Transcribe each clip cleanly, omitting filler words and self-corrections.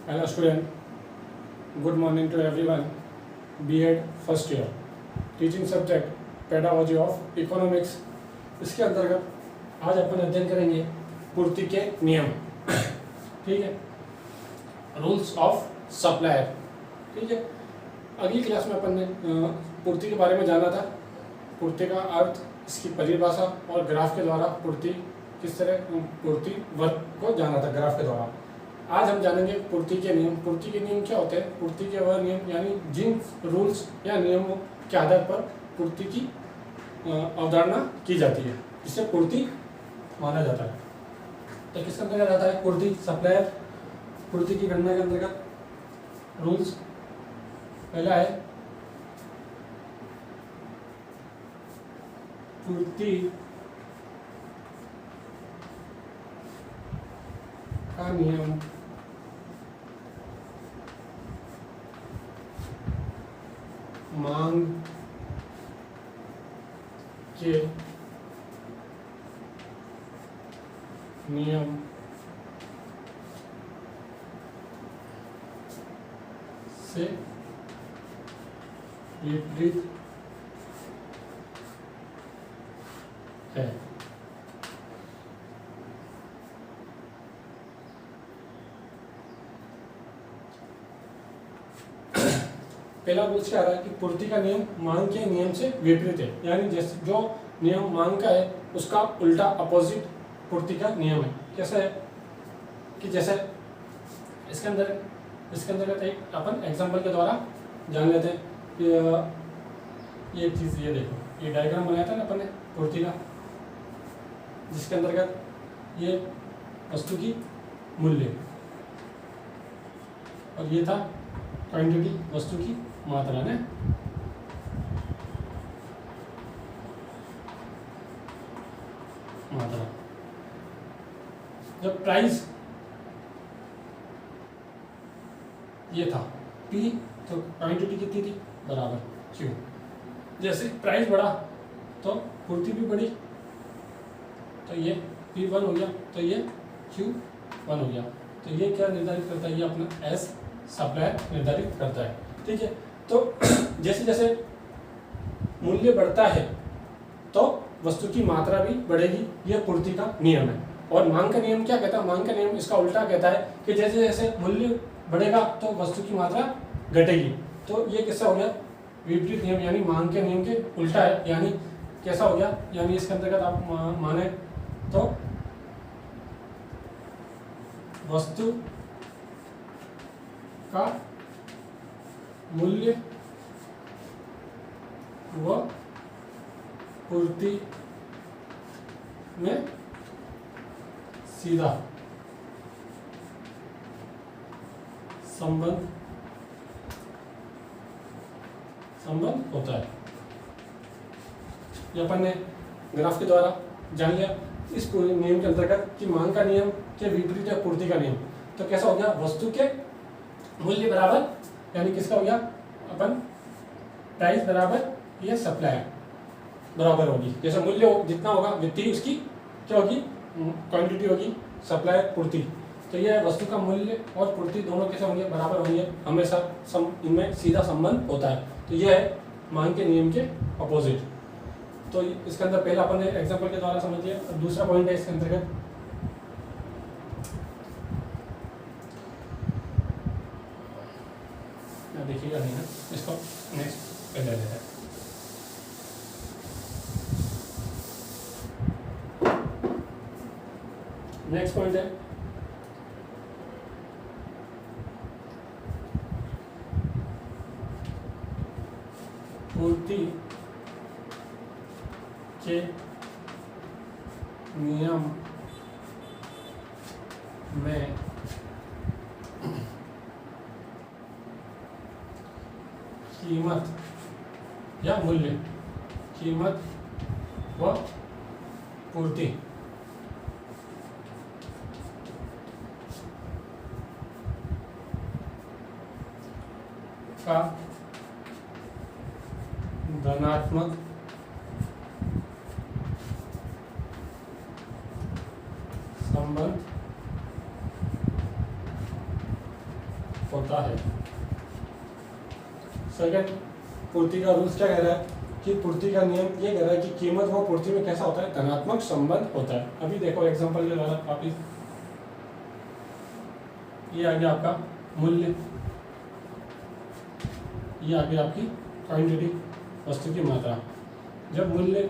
Hello student, good morning to everyone. B.Ed first year, teaching subject pedagogy of economics. इसके अंतर्गत आज अपन अध्ययन करेंगे पूर्ति के नियम। ठीक है, रूल्स ऑफ सप्लायर। ठीक है, अगली क्लास में अपन ने पूर्ति के बारे में जाना था, पूर्ति का अर्थ, इसकी परिभाषा और ग्राफ के द्वारा पूर्ति किस तरह पूर्ति वर्ग को जाना था ग्राफ के द्वारा। आज हम जानेंगे पूर्ति के नियम। पूर्ति के नियम क्या होते हैं? पूर्ति के वह नियम यानी जिन रूल्स या नियमों के आधार पर पूर्ति की अवधारणा की जाती है, जिससे पूर्ति माना जाता है। तो किसके अंतर्गत आता है पूर्ति? सप्लायर। पूर्ति की गणना के अंतर्गत रूल्स पहला है पूर्ति का नियम मांग के नियम से विपरीत है। पहला रूल क्या आ रहा है कि पूर्ति का नियम मांग के नियम से विपरीत है, यानी जैसे जो नियम मांग का है उसका उल्टा अपोजिट पूर्ति का नियम है। कैसा है कि जैसे इसके अंतर्गत एक अपन एग्जांपल के द्वारा जान लेते हैं कि ये चीज़, ये देखो, ये डायग्राम बनाया था ना अपन ने पूर्ति का, जिसके अंतर्गत ये वस्तु की मूल्य और ये था क्वांटिटी, वस्तु की मात्रा ने। मात्रा जब प्राइस ये था P, तो क्वांटिटी कितनी थी? बराबर Q। जैसे प्राइस बढ़ा तो पूर्ति भी बढ़ी, तो ये P1 हो गया, तो ये Q1 हो गया। तो ये क्या निर्धारित करता है? ये अपना S सप्लायर निर्धारित करता है। ठीक है, तो जैसे जैसे मूल्य बढ़ता है तो वस्तु की मात्रा भी बढ़ेगी, यह पूर्ति का नियम है। और मांग का नियम क्या कहता है? मांग का नियम इसका उल्टा कहता है कि जैसे जैसे मूल्य बढ़ेगा तो वस्तु की मात्रा घटेगी। तो ये कैसा हो गया? विपरीत नियम, यानी मांग के नियम के उल्टा है। यानी कैसा हो गया? यानी इसके अंतर्गत आप माने तो वस्तु का मूल्य व पूर्ति में सीधा संबंध होता है। ये अपन ने ग्राफ के द्वारा जान लिया इस पूरे नियम के अंतर्गत कि मांग का नियम के विपरीत है पूर्ति का नियम। तो कैसा हो गया? वस्तु के मूल्य बराबर, यानी किसका हो गया? अपन प्राइस बराबर ये सप्लायर बराबर होगी। जैसे मूल्य जितना होगा वित्तीय उसकी क्या होगी? क्वांटिटी होगी, सप्लायर पूर्ति। तो यह वस्तु का मूल्य और पूर्ति दोनों कैसे होंगे? बराबर होंगे, हमेशा इनमें सीधा संबंध होता है। तो यह है मांग के नियम के अपोजिट। तो इसके अंदर पहला अपन ने एग्जाम्पल के द्वारा समझ लिया। दूसरा पॉइंट है इसके अंतर्गत देखिएगा नहीं ना, इसको नेक्स्ट पे ले लेते हैं। नेक्स्ट पॉइंट है पूर्ति के नियम में कीमत या मूल्य, कीमत व पूर्ति का धनात्मक संबंध होता है। सेकंड, पूर्ति का रूल्स क्या कह रहा है कि पूर्ति का नियम ये कह रहा है कि कीमत व पूर्ति में कैसा होता है, धनात्मक संबंध होता है। अभी देखो एग्जांपल ले रहा वापिस, ये आ गया आपका मूल्य, ये आ गया आपकी क्वांटिटी, वस्तु की मात्रा। जब मूल्य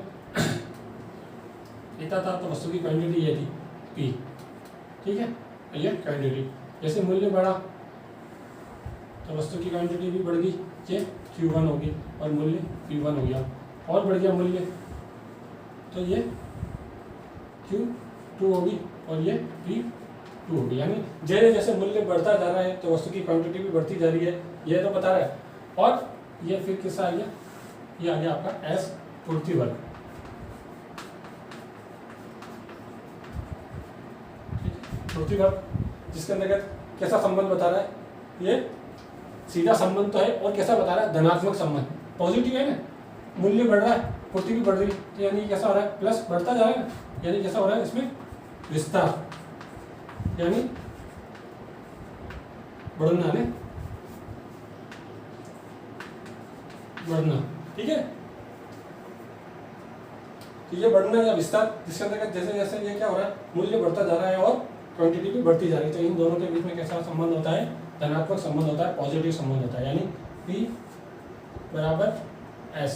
इतना था तो वस्तु की क्वांटिटी ये थी P, ठीक है, ये क्वांटिटी। जैसे मूल्य बढ़ा तो वस्तु की क्वांटिटी भी बढ़ गई, ये Q1 होगी और मूल्य P1 हो गया, और बढ़ गया मूल्य तो ये Q2 होगी और ये P2 होगी। यानी जैसे जैसे मूल्य बढ़ता जा रहा है तो वस्तु की क्वांटिटी भी बढ़ती जा रही है, ये तो बता रहा है। और ये फिर किसका आ गया, ये आ गया आपका S पूर्ति वर्ग, पूर्ति वर्ग, जिसके अंतर्गत कैसा संबंध बता रहा है, ये सीधा संबंध तो है और कैसा बता रहा है, धनात्मक संबंध, पॉजिटिव है ना, मूल्य बढ़ रहा है पूर्ति भी बढ़ रही है, यानी कैसा हो रहा है, प्लस बढ़ता जा रहा है, यानी कैसा हो रहा है इसमें विस्तार, यानी बढ़ना है, बढ़ना, ठीक है। तो ये बढ़ना या विस्तार, जिसके अंतर्गत जैसे जैसे ये क्या हो रहा है, मूल्य बढ़ता जा रहा है और क्वांटिटी भी बढ़ती जा रही है, तो इन दोनों के बीच में कैसा संबंध होता है, धनात्मक संबंध होता है, पॉजिटिव संबंध होता है। यानी P बराबर S,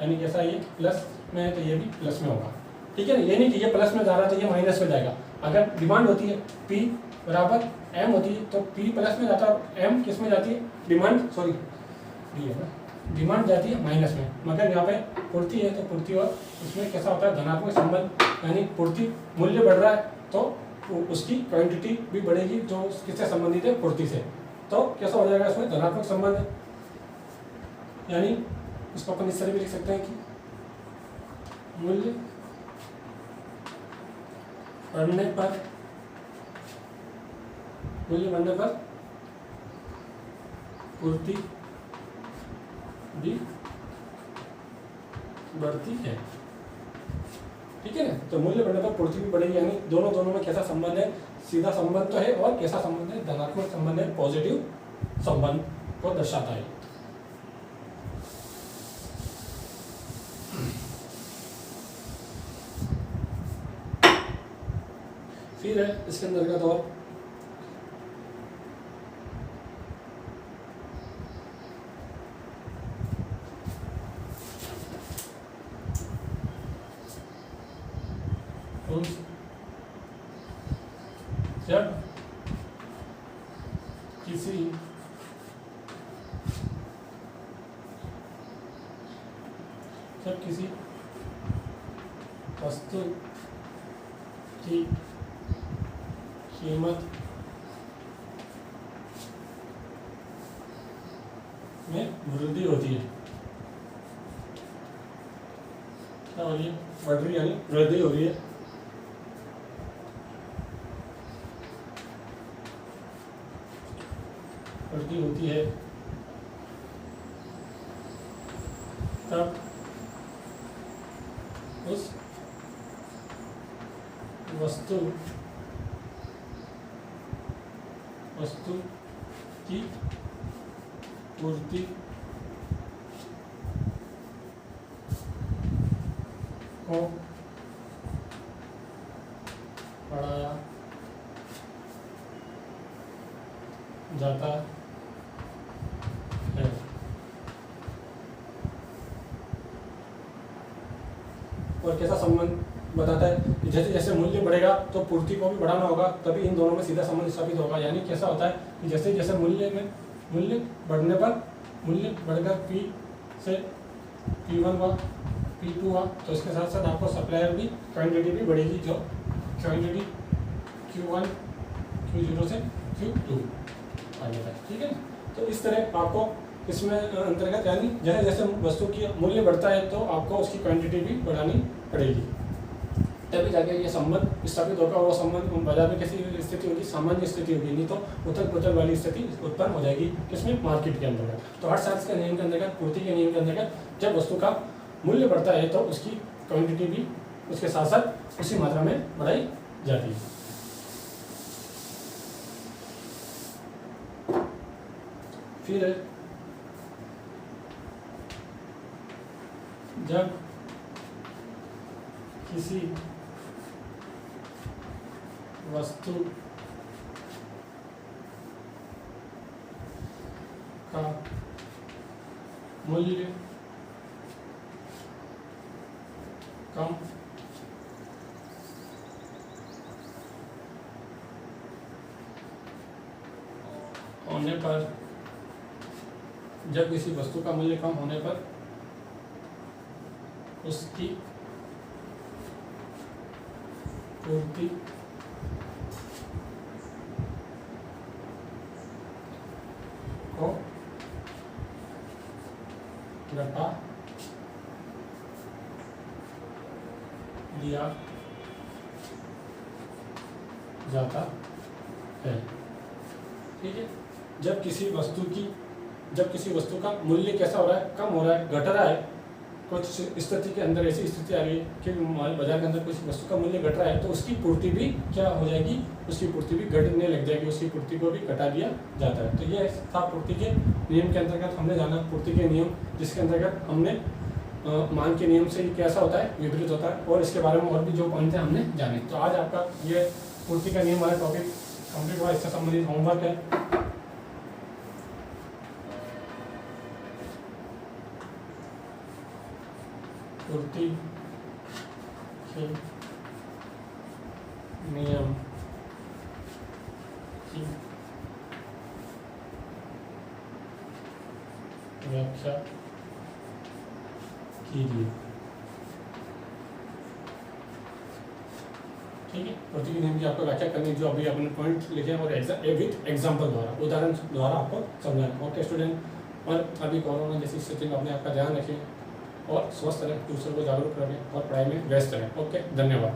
यानी कैसा, ये प्लस में है तो ये भी प्लस में होगा, ठीक है ना। ये नहीं कि ये प्लस में जा रहा है तो ये माइनस में जाएगा। अगर डिमांड होती है P बराबर M होती है तो P प्लस में जाता है, M किस में जाती है, डिमांड, सॉरी डी है ना, डिमांड जाती है माइनस में। मगर यहाँ पे पूर्ति है तो पूर्ति और उसमें कैसा होता है, धनात्मक संबंध, यानी पूर्ति मूल्य बढ़ रहा है तो उसकी क्वांटिटी भी बढ़ेगी जो किससे संबंधित है, पूर्ति से, तो कैसा हो जाएगा इसमें धनात्मक संबंध। यानी इसको अपन इस तरह भी लिख सकते हैं कि मूल्य बढ़ने पर, मूल्य बढ़ने पर पूर्ति भी बढ़ती है, ठीक है ना। तो मूल्य बढ़ने पर पूर्ति भी बढ़ेगी, यानी दोनों में कैसा संबंध है, सीधा संबंध तो है और कैसा संबंध है, धनात्मक संबंध है, पॉजिटिव संबंध को दर्शाता है। फिर है इसके अंतर्गत और जब किसी वस्तु की कीमत में वृद्धि होती है, क्या हो रही है, बढ़ रही है, यानी वृद्धि हो रही है, वृद्धि होती है, तब उस वस्तु की पूर्ति को बढ़ाया जाता है। और कैसा संबंध बताता है कि जैसे जैसे मूल्य बढ़ेगा तो पूर्ति को भी बढ़ाना होगा, तभी इन दोनों में सीधा संबंध स्थापित होगा। यानी कैसा होता है कि जैसे जैसे मूल्य बढ़ने पर, मूल्य बढ़कर P से P1 हुआ, P2 हुआ, तो इसके साथ साथ आपको सप्लायर भी क्वांटिटी भी बढ़ेगी, जो क्वांटिटी Q1 Q0 से Q2 आगे तक, ठीक है। तो इस तरह आपको इसमें अंतर्गत, यानी जैसे जैसे वस्तु की मूल्य बढ़ता है तो आपको उसकी क्वांटिटी भी बढ़ानी पड़ेगी, तभी जाके ये संबंध स्थापित होगा। वो संबंध बाजार में कैसी स्थिति होगी, सामान्य स्थिति होगी, नहीं तो उथल पुथल वाली स्थिति उत्पन्न हो जाएगी किसमें, मार्केट के अंतर्गत। तो अर्थशास्त्र के नियम के अंतर्गत, पूर्ति के नियम के अंतर्गत, जब वस्तु का मूल्य बढ़ता है तो उसकी क्वांटिटी भी उसके साथ साथ उसी मात्रा में बढ़ाई जाती है। फिर है जब किसी वस्तु का मूल्य कम होने पर, जब किसी वस्तु का मूल्य कम होने पर उसकी पूर्ति को घटा दिया जाता है। ठीक है, जब किसी वस्तु का मूल्य कैसा हो रहा है, कम हो रहा है, घट रहा है, कुछ स्थिति के अंदर ऐसी स्थिति आ रही है कि बाजार के अंदर किसी वस्तु का मूल्य घट रहा है, तो उसकी पूर्ति भी क्या हो जाएगी, उसकी पूर्ति भी घटने लग जाएगी, उसकी पूर्ति को भी घटा दिया जाता है। तो ये था पूर्ति के नियम के अंतर्गत हमने जाना पूर्ति के नियम, जिसके अंतर्गत हमने मांग के नियम से कैसा होता है, विपरीत होता है, और इसके बारे में और भी जो पॉइंट है हमने जाने। तो आज आपका ये पूर्ति का नियम वाला टॉपिक कंप्लीट हुआ। इससे संबंधित होमवर्क है, पूर्ति के नियम की व्याख्या कीजिए। ठीक है, पूर्ति के नियम की आपको व्याख्या करनी, जो अभी आपने पॉइंट लिखे हैं, और विथ एग्जाम्पल द्वारा, उदाहरण द्वारा आपको समझाना। ओके स्टूडेंट, और अभी कोरोना जैसी स्थिति में अपने आपका ध्यान रखें और स्वस्थ रहें, दूसरों को जागरूक रखें और पढ़ाई में व्यस्त रहें। ओके, धन्यवाद।